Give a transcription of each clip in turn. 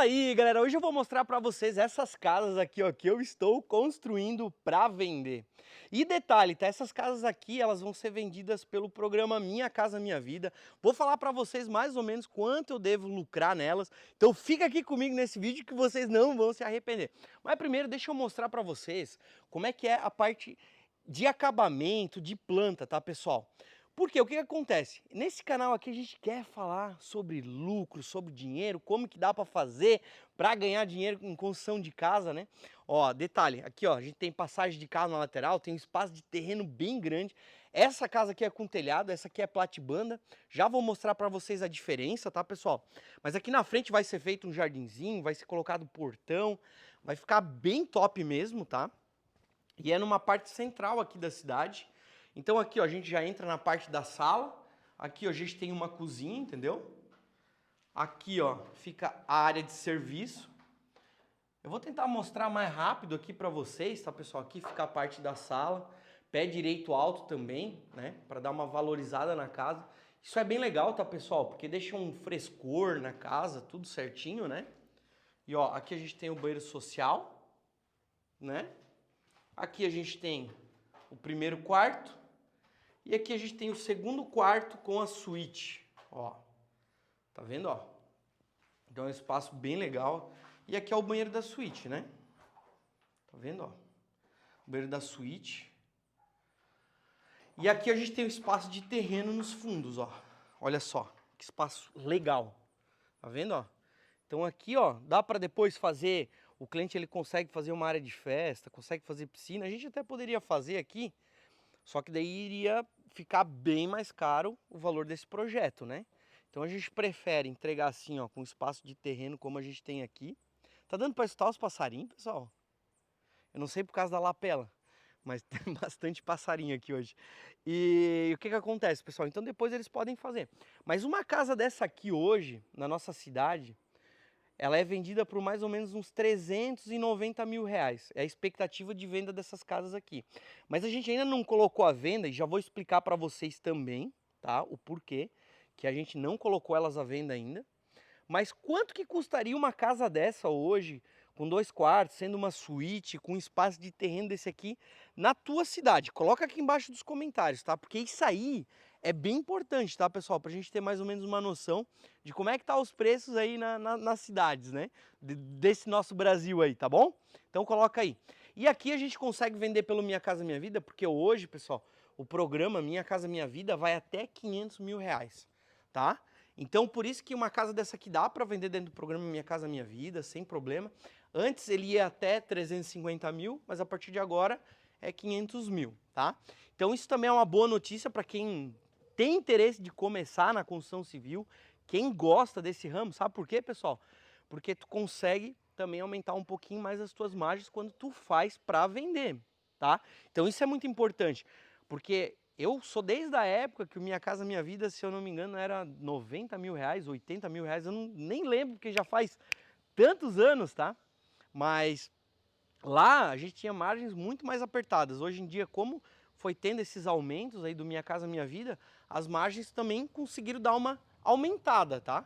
aí, galera, hoje eu vou mostrar para vocês essas casas aqui, ó, que eu estou construindo para vender. E detalhe, tá? Essas casas aqui, elas vão ser vendidas pelo programa Minha Casa Minha Vida. Vou falar para vocês mais ou menos quanto eu devo lucrar nelas. Então fica aqui comigo nesse vídeo que vocês não vão se arrepender. Mas primeiro deixa eu mostrar para vocês como é que é a parte de acabamento, de planta, tá, pessoal? Porque o que acontece? Nesse canal aqui a gente quer falar sobre lucro, sobre dinheiro, como que dá para fazer para ganhar dinheiro em construção de casa, né? Ó, detalhe, aqui ó, a gente tem passagem de carro na lateral, tem um espaço de terreno bem grande. Essa casa aqui é com telhado, essa aqui é platibanda. Já vou mostrar para vocês a diferença, tá, pessoal? Mas aqui na frente vai ser feito um jardinzinho, vai ser colocado portão, vai ficar bem top mesmo, tá? E é numa parte central aqui da cidade. Então aqui ó, a gente já entra na parte da sala. Aqui ó, a gente tem uma cozinha, entendeu? Aqui ó, fica a área de serviço. Eu vou tentar mostrar mais rápido aqui para vocês, tá, pessoal? Aqui fica a parte da sala. Pé direito alto também, né? Para dar uma valorizada na casa. Isso é bem legal, tá, pessoal? Porque deixa um frescor na casa, tudo certinho, né? E ó, aqui a gente tem o banheiro social, né? Aqui a gente tem o primeiro quarto. E aqui a gente tem o segundo quarto com a suíte, ó. Tá vendo, ó? Então é um espaço bem legal. E aqui é o banheiro da suíte, né? Tá vendo, ó? O banheiro da suíte. E aqui a gente tem o espaço de terreno nos fundos, ó. Olha só, que espaço legal. Tá vendo, ó? Então aqui, ó, dá para depois fazer, o cliente ele consegue fazer uma área de festa, consegue fazer piscina. A gente até poderia fazer aqui, só que daí iria ficar bem mais caro o valor desse projeto, né? Então a gente prefere entregar assim, ó, com espaço de terreno como a gente tem aqui. Tá dando para escutar os passarinhos, pessoal? Eu não sei por causa da lapela, mas tem bastante passarinho aqui hoje. E o que que acontece, pessoal? Então depois eles podem fazer. Mas uma casa dessa aqui hoje, na nossa cidade, ela é vendida por mais ou menos uns 390 mil reais. É a expectativa de venda dessas casas aqui. Mas a gente ainda não colocou a venda e já vou explicar para vocês também, tá? O porquê que a gente não colocou elas à venda ainda. Mas quanto que custaria uma casa dessa hoje, com 2 quartos, sendo uma suíte, com espaço de terreno desse aqui, na tua cidade? Coloca aqui embaixo dos comentários, tá? Porque isso aí é bem importante, tá, pessoal? Pra gente ter mais ou menos uma noção de como é que tá os preços aí nas cidades, né? Desse nosso Brasil aí, tá bom? Então coloca aí. E aqui a gente consegue vender pelo Minha Casa Minha Vida, porque hoje, pessoal, o programa Minha Casa Minha Vida vai até 500 mil reais, tá? Então, por isso que uma casa dessa aqui dá para vender dentro do programa Minha Casa Minha Vida, sem problema. Antes ele ia até 350 mil, mas a partir de agora é 500 mil, tá? Então isso também é uma boa notícia para quem tem interesse de começar na construção civil, quem gosta desse ramo, sabe por quê, pessoal? Porque tu consegue também aumentar um pouquinho mais as tuas margens quando tu faz para vender, tá? Então isso é muito importante, porque eu sou desde a época que o Minha Casa Minha Vida, se eu não me engano, era 90 mil reais, 80 mil reais, eu nem lembro, porque já faz tantos anos, tá? Mas lá a gente tinha margens muito mais apertadas. Hoje em dia, como foi tendo esses aumentos aí do Minha Casa Minha Vida, as margens também conseguiram dar uma aumentada, tá?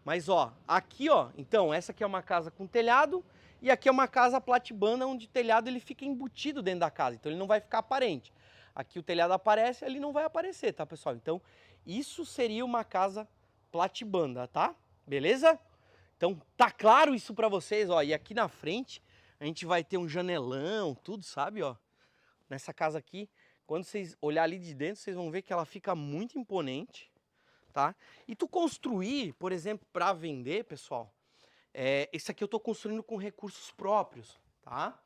Mas ó, aqui ó, então essa aqui é uma casa com telhado e aqui é uma casa platibanda onde o telhado ele fica embutido dentro da casa, então ele não vai ficar aparente. Aqui o telhado aparece, ali não vai aparecer, tá, pessoal? Então isso seria uma casa platibanda, tá? Beleza? Então tá claro isso pra vocês, ó. E aqui na frente a gente vai ter um janelão, tudo, sabe, ó. Nessa casa aqui, quando vocês olhar ali de dentro, vocês vão ver que ela fica muito imponente, tá? E tu construir, por exemplo, para vender, pessoal, esse aqui eu estou construindo com recursos próprios, tá?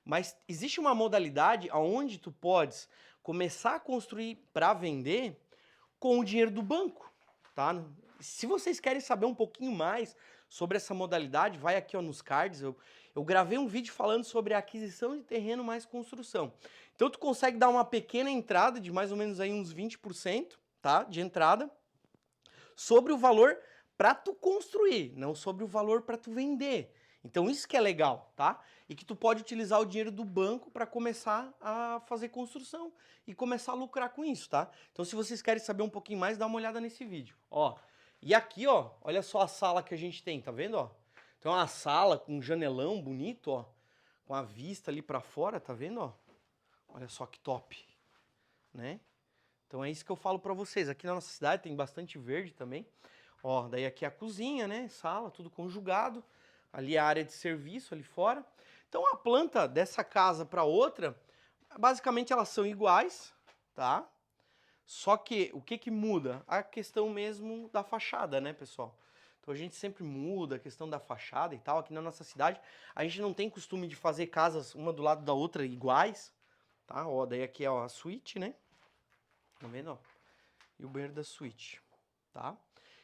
Mas existe uma modalidade onde tu podes começar a construir para vender com o dinheiro do banco, tá? Se vocês querem saber um pouquinho mais sobre essa modalidade, vai aqui ó, nos cards, eu gravei um vídeo falando sobre a aquisição de terreno mais construção. Então tu consegue dar uma pequena entrada de mais ou menos aí uns 20%, tá? De entrada, sobre o valor para tu construir, não sobre o valor para tu vender. Então isso que é legal, tá? E que tu pode utilizar o dinheiro do banco para começar a fazer construção e começar a lucrar com isso, tá? Então se vocês querem saber um pouquinho mais, dá uma olhada nesse vídeo, ó. E aqui, ó, olha só a sala que a gente tem, tá vendo, ó? Então é uma sala com um janelão bonito, ó, com a vista ali pra fora, tá vendo, ó? Olha só que top, né? Então é isso que eu falo pra vocês. Aqui na nossa cidade tem bastante verde também. Ó, daí aqui é a cozinha, né? Sala, tudo conjugado. Ali é a área de serviço ali fora. Então a planta dessa casa para outra, basicamente elas são iguais, tá? Só que o que que muda? A questão mesmo da fachada, né, pessoal? Então a gente sempre muda a questão da fachada e tal. Aqui na nossa cidade, a gente não tem costume de fazer casas uma do lado da outra iguais, tá? Ó, daí aqui é ó, a suíte, né? Tá vendo, ó? E o banheiro da suíte, tá?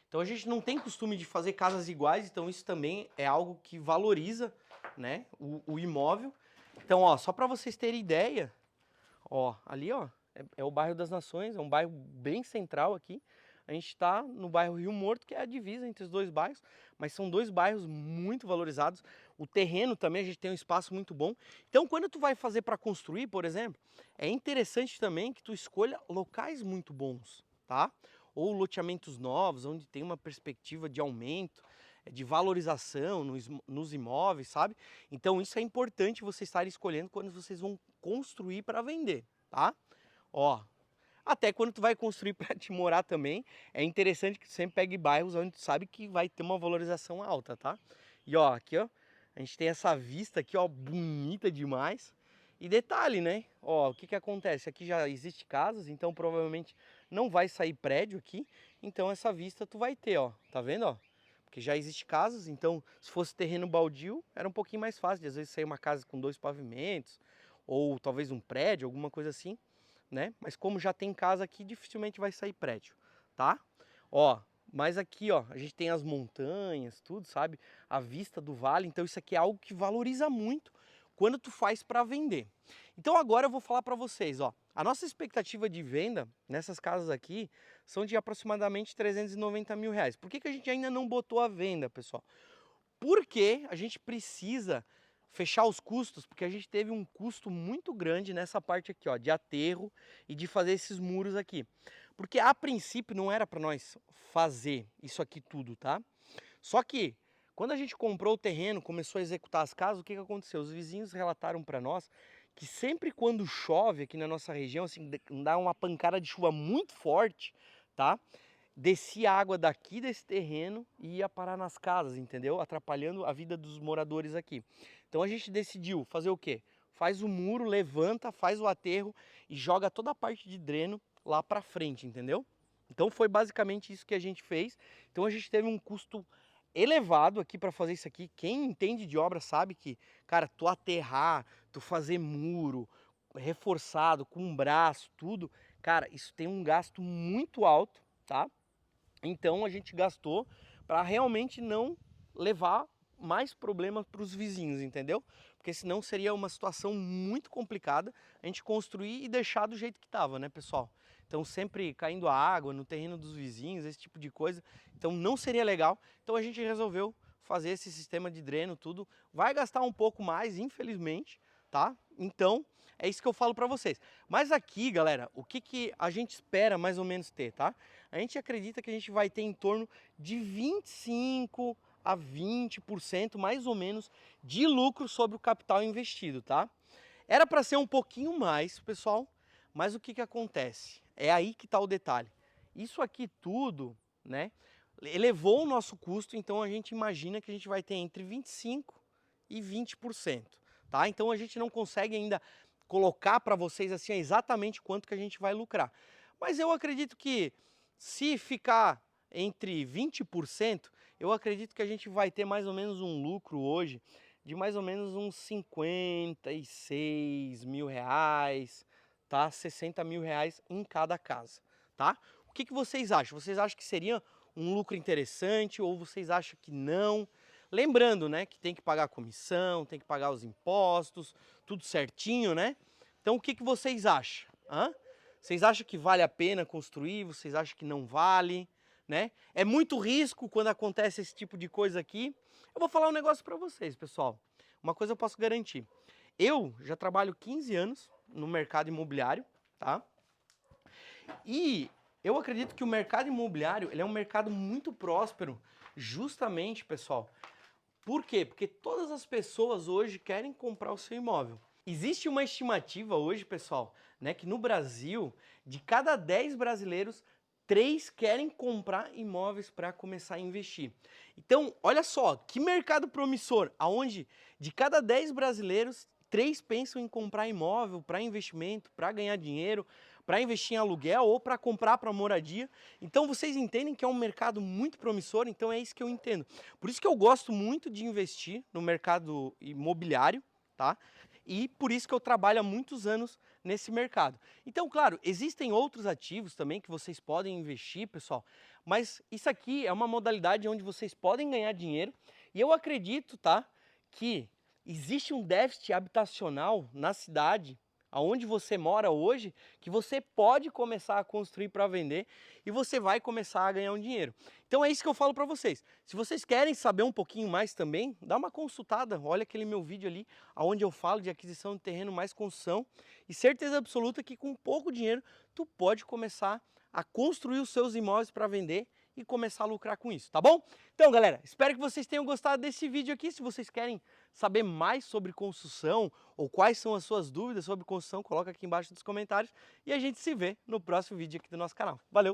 Então a gente não tem costume de fazer casas iguais, então isso também é algo que valoriza, né, o imóvel. Então, ó, só para vocês terem ideia, ó, ali, ó, é o bairro das Nações, é um bairro bem central aqui. A gente está no bairro Rio Morto, que é a divisa entre os dois bairros, mas são dois bairros muito valorizados. O terreno também, a gente tem um espaço muito bom. Então, quando tu vai fazer para construir, por exemplo, é interessante também que tu escolha locais muito bons, tá? Ou loteamentos novos, onde tem uma perspectiva de aumento, de valorização nos imóveis, sabe? Então isso é importante você estar escolhendo quando vocês vão construir para vender, tá? Ó, até quando tu vai construir para te morar também, é interessante que tu sempre pegue bairros onde tu sabe que vai ter uma valorização alta, tá? E ó, aqui ó, a gente tem essa vista aqui ó, bonita demais. E detalhe, né? Ó, o que que acontece? Aqui já existe casas, então provavelmente não vai sair prédio aqui. Então essa vista tu vai ter, ó. Tá vendo, ó? Porque já existe casas, então se fosse terreno baldio, era um pouquinho mais fácil. De às vezes sair uma casa com 2 pavimentos, ou talvez um prédio, alguma coisa assim, né? Mas como já tem casa aqui, dificilmente vai sair prédio, tá? Ó, mas aqui, ó, a gente tem as montanhas, tudo, sabe? A vista do vale, então isso aqui é algo que valoriza muito quando tu faz para vender. Então agora eu vou falar para vocês, ó, a nossa expectativa de venda nessas casas aqui são de aproximadamente 390 mil reais. Por que que a gente ainda não botou a venda, pessoal? Porque a gente precisa fechar os custos, porque a gente teve um custo muito grande nessa parte aqui, ó, de aterro e de fazer esses muros aqui. Porque a princípio não era para nós fazer isso aqui tudo, tá? Só que quando a gente comprou o terreno, começou a executar as casas, o que que aconteceu? Os vizinhos relataram para nós que sempre quando chove aqui na nossa região, assim, dá uma pancada de chuva muito forte, tá? Descia água daqui desse terreno e ia parar nas casas, entendeu? Atrapalhando a vida dos moradores aqui. Então a gente decidiu fazer o quê? Faz o muro, levanta, faz o aterro e joga toda a parte de dreno lá pra frente, entendeu? Então foi basicamente isso que a gente fez. Então a gente teve um custo elevado aqui para fazer isso aqui. Quem entende de obra sabe que, cara, tu aterrar, tu fazer muro, reforçado, com um braço, tudo, cara, isso tem um gasto muito alto, tá? Então a gente gastou para realmente não levar mais problemas para os vizinhos, entendeu? Porque senão seria uma situação muito complicada a gente construir e deixar do jeito que estava, né, pessoal? Então sempre caindo a água no terreno dos vizinhos, esse tipo de coisa. Então não seria legal. Então a gente resolveu fazer esse sistema de dreno, tudo. Vai gastar um pouco mais, infelizmente, tá? Então é isso que eu falo para vocês. Mas aqui, galera, o que que a gente espera mais ou menos ter, tá? A gente acredita que a gente vai ter em torno de 25 a 20% mais ou menos de lucro sobre o capital investido, tá? Era para ser um pouquinho mais, pessoal, mas o que que acontece? É aí que está o detalhe. Isso aqui tudo, né, elevou o nosso custo, então a gente imagina que a gente vai ter entre 25 e 20%, tá? Então a gente não consegue ainda colocar para vocês assim exatamente quanto que a gente vai lucrar. Mas eu acredito que se ficar entre 20%, eu acredito que a gente vai ter mais ou menos um lucro hoje de mais ou menos uns 56 mil reais, tá? 60 mil reais em cada casa, tá? O que que vocês acham? Vocês acham que seria um lucro interessante ou vocês acham que não? Lembrando, né, que tem que pagar a comissão, tem que pagar os impostos, tudo certinho, né? Então o que que vocês acham? Hã? Vocês acham que vale a pena construir? Vocês acham que não vale? Né? É muito risco quando acontece esse tipo de coisa aqui. Eu vou falar um negócio para vocês, pessoal. Uma coisa eu posso garantir. Eu já trabalho 15 anos no mercado imobiliário, tá? E eu acredito que o mercado imobiliário ele é um mercado muito próspero, justamente, pessoal, Por quê? Porque todas as pessoas hoje querem comprar o seu imóvel. Existe uma estimativa hoje, pessoal, né, que no Brasil, de cada 10 brasileiros, 3 querem comprar imóveis para começar a investir. Então, olha só, que mercado promissor, aonde de cada 10 brasileiros, 3 pensam em comprar imóvel para investimento, para ganhar dinheiro, para investir em aluguel ou para comprar para moradia. Então, vocês entendem que é um mercado muito promissor, então é isso que eu entendo. Por isso que eu gosto muito de investir no mercado imobiliário, tá? E por isso que eu trabalho há muitos anos nesse mercado. Então, claro, existem outros ativos também que vocês podem investir, pessoal, mas isso aqui é uma modalidade onde vocês podem ganhar dinheiro e eu acredito, tá, que existe um déficit habitacional na cidade aonde você mora hoje, que você pode começar a construir para vender e você vai começar a ganhar um dinheiro. Então é isso que eu falo para vocês. Se vocês querem saber um pouquinho mais também, dá uma consultada, olha aquele meu vídeo ali, onde eu falo de aquisição de terreno mais construção e certeza absoluta que com pouco dinheiro tu pode começar a construir os seus imóveis para vender e começar a lucrar com isso, tá bom? Então, galera, espero que vocês tenham gostado desse vídeo aqui. Se vocês querem saber mais sobre construção ou quais são as suas dúvidas sobre construção, coloca aqui embaixo nos comentários e a gente se vê no próximo vídeo aqui do nosso canal. Valeu!